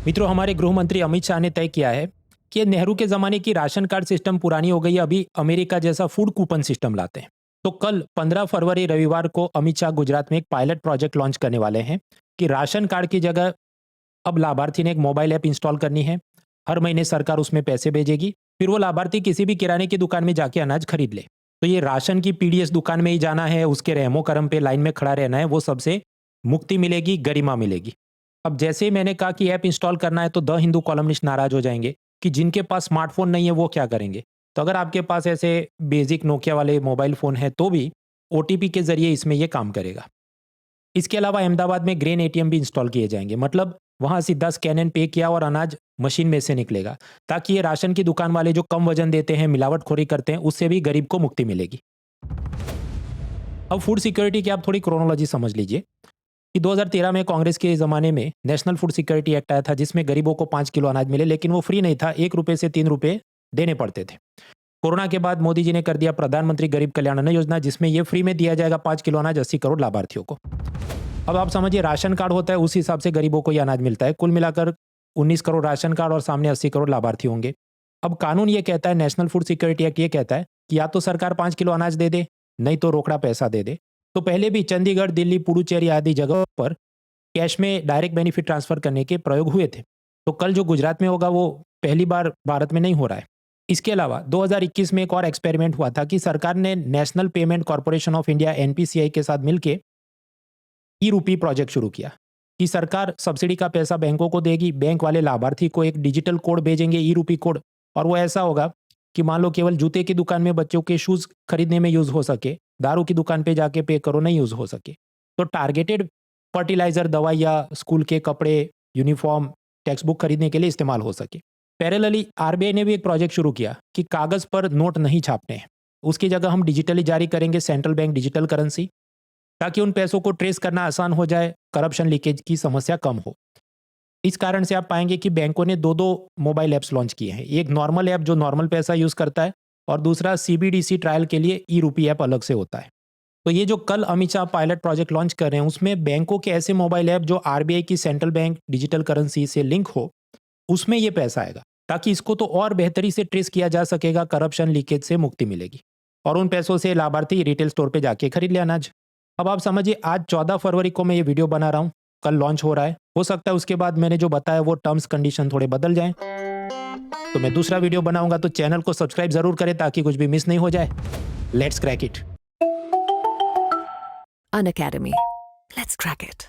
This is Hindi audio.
मित्रों, हमारे गृह मंत्री अमित शाह ने तय किया है कि नेहरू के जमाने की राशन कार्ड सिस्टम पुरानी हो गई है, अभी अमेरिका जैसा फूड कूपन सिस्टम लाते हैं। तो कल 15 फरवरी रविवार को अमित शाह गुजरात में एक पायलट प्रोजेक्ट लॉन्च करने वाले हैं कि राशन कार्ड की जगह अब लाभार्थी ने एक मोबाइल ऐप इंस्टॉल करनी है। हर महीने सरकार उसमें पैसे भेजेगी, फिर वो लाभार्थी किसी भी किराने की दुकान में जाके अनाज खरीद ले। तो ये राशन की पीडीएस दुकान में ही जाना है, उसके रहमो करम पे लाइन में खड़ा रहना है, वो सबसे मुक्ति मिलेगी, गरिमा मिलेगी। अब जैसे ही मैंने कहा कि ऐप इंस्टॉल करना है तो द हिंदू कॉलमनिस्ट नाराज हो जाएंगे कि जिनके पास स्मार्टफोन नहीं है वो क्या करेंगे। तो अगर आपके पास ऐसे बेसिक नोकिया वाले मोबाइल फोन है तो भी ओटीपी के जरिए इसमें ये काम करेगा। इसके अलावा अहमदाबाद में ग्रेन एटीएम भी इंस्टॉल किए जाएंगे, मतलब वहां सीधा स्कैन एंड पे किया और अनाज मशीन में से निकलेगा, ताकि ये राशन की दुकान वाले जो कम वजन देते हैं, मिलावटखोरी करते हैं, उससे भी गरीब को मुक्ति मिलेगी। अब फूड सिक्योरिटी की आप थोड़ी क्रोनोलॉजी समझ लीजिए कि 2013 में कांग्रेस के ज़माने में नेशनल फूड सिक्योरिटी एक्ट आया था, जिसमें गरीबों को 5 किलो अनाज मिले, लेकिन वो फ्री नहीं था, 1 रुपये से 3 रुपये देने पड़ते थे। कोरोना के बाद मोदी जी ने कर दिया प्रधानमंत्री गरीब कल्याण अन्न योजना, जिसमें ये फ्री में दिया जाएगा 5 किलो अनाज 80 करोड़ लाभार्थियों को। अब आप समझिए, राशन कार्ड होता है, उस हिसाब से गरीबों को ये अनाज मिलता है। कुल मिलाकर 19 करोड़ राशन कार्ड और सामने 80 करोड़ लाभार्थी होंगे। अब कानून ये कहता है, नेशनल फूड सिक्योरिटी एक्ट ये कहता है कि या तो सरकार 5 किलो अनाज दे दे, नहीं तो रोकड़ा पैसा दे दे। तो पहले भी चंडीगढ़, दिल्ली, पुडुचेरी आदि जगहों पर कैश में डायरेक्ट बेनिफिट ट्रांसफर करने के प्रयोग हुए थे। तो कल जो गुजरात में होगा वो पहली बार भारत में नहीं हो रहा है। इसके अलावा 2021 में एक और एक्सपेरिमेंट हुआ था कि सरकार ने national payment corporation of India NPCI के साथ मिलकर ई रूपी प्रोजेक्ट शुरू किया कि सरकार सब्सिडी का पैसा बैंकों को देगी, बैंक वाले लाभार्थी को एक डिजिटल कोड भेजेंगे, ई रूपी कोड, और वो ऐसा होगा कि मान लो केवल जूते की दुकान में बच्चों के शूज खरीदने में यूज हो सके, दारू की दुकान पे जाके पे करो नहीं यूज हो सके। तो टारगेटेड फर्टिलाइजर, दवाइयाँ, स्कूल के कपड़े, यूनिफॉर्म, टेक्स्ट बुक खरीदने के लिए इस्तेमाल हो सके। पैरेलली आरबीआई ने भी एक प्रोजेक्ट शुरू किया कि कागज पर नोट नहीं छापने हैं, उसकी जगह हम डिजिटली जारी करेंगे सेंट्रल बैंक डिजिटल करेंसी, ताकि उन पैसों को ट्रेस करना आसान हो जाए, करप्शन लीकेज की समस्या कम हो। इस कारण से आप पाएंगे कि बैंकों ने 2 मोबाइल ऐप्स लॉन्च किए हैं। एक नॉर्मल ऐप जो नॉर्मल पैसा यूज करता है, और दूसरा सीबीडीसी ट्रायल के लिए ई रूपी ऐप अलग से होता है। तो ये जो कल Amit Shah pilot project launch कर रहे हैं, उसमें बैंकों के ऐसे मोबाइल ऐप जो आरबीआई की सेंट्रल बैंक डिजिटल करेंसी से लिंक हो, उसमें ये पैसा आएगा, ताकि इसको तो और बेहतरी से ट्रेस किया जा सकेगा, करप्शन लीकेज से मुक्ति मिलेगी, और उन पैसों से लाभार्थी रिटेल स्टोर पे जाके खरीद ले अनाज। अब आप समझिए, आज 14 फरवरी को मैं ये वीडियो बना रहा हूँ, कल लॉन्च हो रहा है। हो सकता है उसके बाद मैंने जो बताया वो टर्म्स कंडीशन थोड़े बदल जाएं, तो मैं दूसरा वीडियो बनाऊंगा। तो चैनल को सब्सक्राइब जरूर करें ताकि कुछ भी मिस नहीं हो जाए। Let's crack it. An Academy. Let's crack it.